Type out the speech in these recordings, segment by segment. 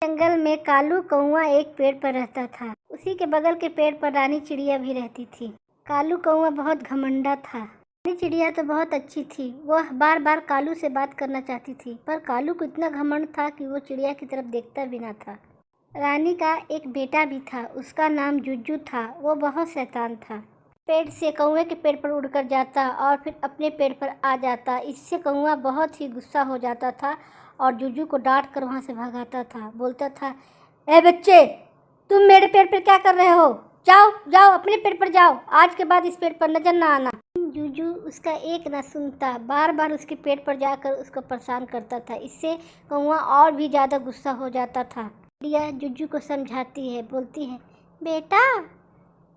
जंगल में कालू कौआ एक पेड़ पर रहता था। उसी के बगल के पेड़ पर रानी चिड़िया भी रहती थी। कालू कौआ बहुत घमंडा था। रानी चिड़िया तो बहुत अच्छी थी। वह बार बार कालू से बात करना चाहती थी, पर कालू को इतना घमंड था कि वो चिड़िया की तरफ देखता भी ना था। रानी का एक बेटा भी था, उसका नाम जुज्जू था। वो बहुत शैतान था। पेड़ से कौवे के पेड़ पर उड़कर जाता और फिर अपने पेड़ पर आ जाता। इससे कौवा बहुत ही गुस्सा हो जाता था और जुज्जू को डांट कर वहाँ से भगाता था। बोलता था, ए बच्चे, तुम मेरे पेड़ पर क्या कर रहे हो? जाओ जाओ, अपने पेड़ पर जाओ। आज के बाद इस पेड़ पर नजर ना आना। जुज्जू उसका एक ना सुनता, बार बार उसके पेड़ पर जाकर उसको परेशान करता था। इससे कौवा और भी ज़्यादा गुस्सा हो जाता था। चिड़िया जुज्जू को समझाती है, बोलती है, बेटा,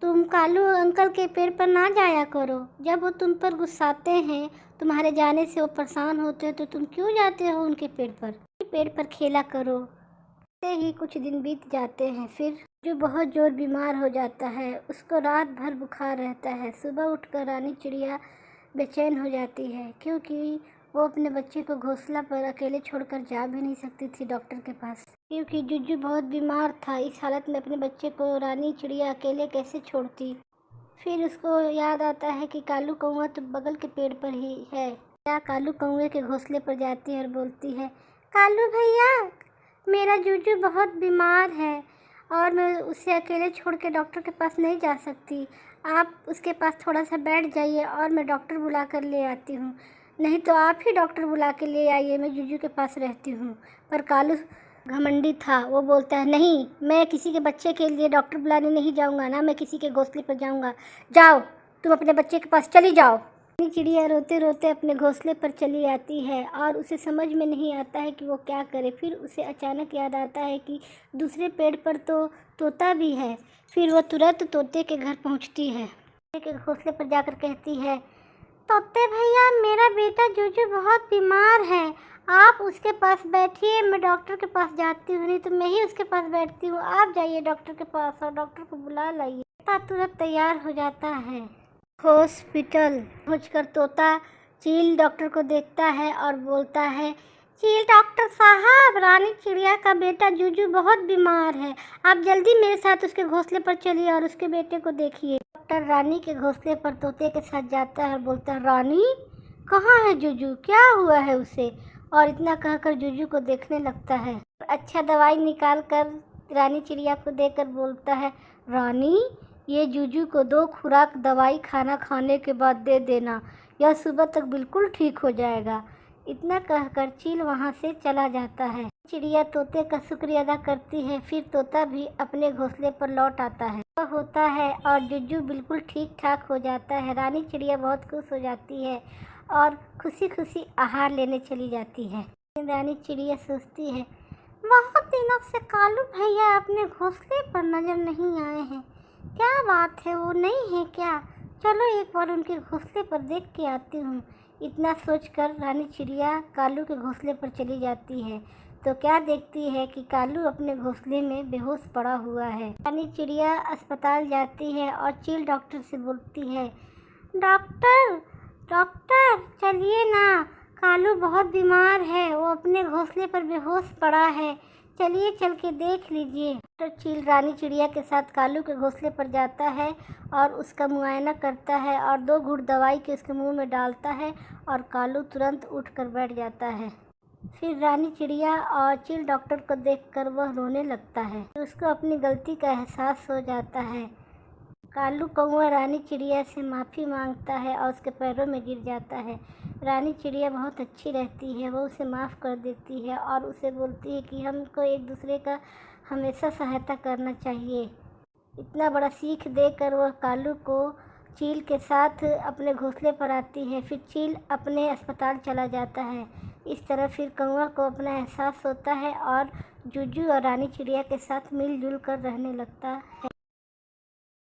तुम कालू अंकल के पेड़ पर ना जाया करो। जब वो तुम पर गुस्साते हैं, तुम्हारे जाने से वो परेशान होते हैं, तो तुम क्यों जाते हो उनके पेड़ पर? पेड़ पर खेला करो। ऐसे ही कुछ दिन बीत जाते हैं। फिर जो बहुत जोर बीमार हो जाता है, उसको रात भर बुखार रहता है। सुबह उठकर रानी चिड़िया बेचैन हो जाती है, क्योंकि वो अपने बच्चे को घोंसला पर अकेले छोड़कर जा भी नहीं सकती थी डॉक्टर के पास, क्योंकि जुज्जू बहुत बीमार था। इस हालत में अपने बच्चे को रानी चिड़िया अकेले कैसे छोड़ती। फिर उसको याद आता है कि कालू कौआ तो बगल के पेड़ पर ही है। या कालू कौए के घोंसले पर जाती है और बोलती है, कालू भैया, मेरा जुज्जू बहुत बीमार है और मैं उसे अकेले छोड़ के डॉक्टर के पास नहीं जा सकती। आप उसके पास थोड़ा सा बैठ जाइए और मैं डॉक्टर बुला कर ले आती हूँ। नहीं तो आप ही डॉक्टर बुला के ले आइए, मैं जुज्जू के पास रहती हूँ। पर कालू घमंडी था। वो बोलता है, नहीं, मैं किसी के बच्चे के लिए डॉक्टर बुलाने नहीं जाऊँगा, ना मैं किसी के घोंसले पर जाऊँगा। जाओ, तुम अपने बच्चे के पास चली जाओ। चिड़िया रोते रोते अपने घोंसले पर चली आती है और उसे समझ में नहीं आता है कि वो क्या करे। फिर उसे अचानक याद आता है कि दूसरे पेड़ पर तो तोता भी है। फिर वो तुरंत तोते के घर पहुंचती है। तोते के घोंसले पर जाकर कहती है, तोते भैया, मेरा बेटा जुजू बहुत बीमार है, आप उसके पास बैठिए, मैं डॉक्टर के पास जाती हूँ। नहीं तो मैं ही उसके पास बैठती हूँ, आप जाइए डॉक्टर के पास और डॉक्टर को बुला लाइए। तोता तुरंत तैयार हो जाता है। हॉस्पिटल पहुंचकर तोता चील डॉक्टर को देखता है और बोलता है, चील डॉक्टर साहब, रानी चिड़िया का बेटा जुजू बहुत बीमार है, आप जल्दी मेरे साथ उसके घोंसले पर चलिए और उसके बेटे को देखिए। डॉक्टर रानी के घोंसले पर तोते के साथ जाता है और बोलता है, रानी, कहाँ है जुजू, क्या हुआ है उसे? और इतना कहकर जुजू को देखने लगता है। अच्छा दवाई निकाल कर रानी चिड़िया को देकर बोलता है, रानी, ये जुजू को 2 खुराक दवाई खाना खाने के बाद दे देना, यह सुबह तक बिल्कुल ठीक हो जाएगा। इतना कहकर चील वहाँ से चला जाता है। चिड़िया तोते का शुक्रिया अदा करती है। फिर तोता भी अपने घोंसले पर लौट आता है। होता है और जुजू बिल्कुल ठीक ठाक हो जाता है। रानी चिड़िया बहुत खुश हो जाती है और खुशी खुशी आहार लेने चली जाती है। रानी चिड़िया सोचती है, बहुत दिनों से कालू भैया अपने घोंसले पर नजर नहीं आए हैं, क्या बात है, वो नहीं है क्या? चलो एक बार उनके घोंसले पर देख के आती हूँ। इतना सोचकर रानी चिड़िया कालू के घोंसले पर चली जाती है, तो क्या देखती है कि कालू अपने घोंसले में बेहोश पड़ा हुआ है। रानी चिड़िया अस्पताल जाती है और चील डॉक्टर से बोलती है, डॉक्टर डॉक्टर, चलिए ना, कालू बहुत बीमार है, वो अपने घोंसले पर बेहोश पड़ा है, चलिए चल के देख लीजिए। डॉक्टर चील रानी चिड़िया के साथ कालू के घोंसले पर जाता है और उसका मुआयना करता है और 2 घूंट दवाई के उसके मुंह में डालता है और कालू तुरंत उठकर बैठ जाता है। फिर रानी चिड़िया और चील डॉक्टर को देखकर वह रोने लगता है। उसको अपनी गलती का एहसास हो जाता है। कालू कौआ रानी चिड़िया से माफ़ी मांगता है और उसके पैरों में गिर जाता है। रानी चिड़िया बहुत अच्छी रहती है, वो उसे माफ़ कर देती है और उसे बोलती है कि हमको एक दूसरे का हमेशा सहायता करना चाहिए। इतना बड़ा सीख देकर वह कालू को चील के साथ अपने घोंसले पर आती है। फिर चील अपने अस्पताल चला जाता है। इस तरह फिर कौआ को अपना एहसास होता है और जुजू और रानी चिड़िया के साथ मिलजुल कर रहने लगता है।